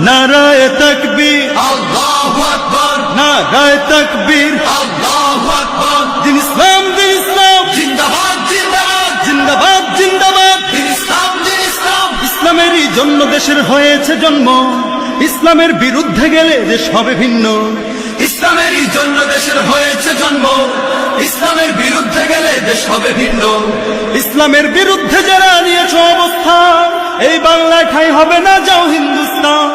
নারায়ে তাকবীর, আল্লাহু আকবার, নারায়ে তাকবীর, আল্লাহু আকবার, দিন ইসলাম, দিন ইসলাম, জিন্দাবাদ জিন্দাবাদ, জিন্দাবাদ জিন্দাবাদ। দিন ইসলাম দিন ইসলাম, ইসলামেরই জন্য দেশের হয়েছে জন্ম, ইসলামের বিরুদ্ধে গেলে দেশ হবে ভিন্ন। ইসলামেরই জন্য দেশের হয়েছে জন্ম, ইসলামের বিরুদ্ধে গেলে দেশ হবে ভিন্ন। ইসলামের বিরুদ্ধে যারা নিয়েছ অবস্থান, এই বাংলায় ঠাঁই হবে না, যাও হিন্দুস্তান।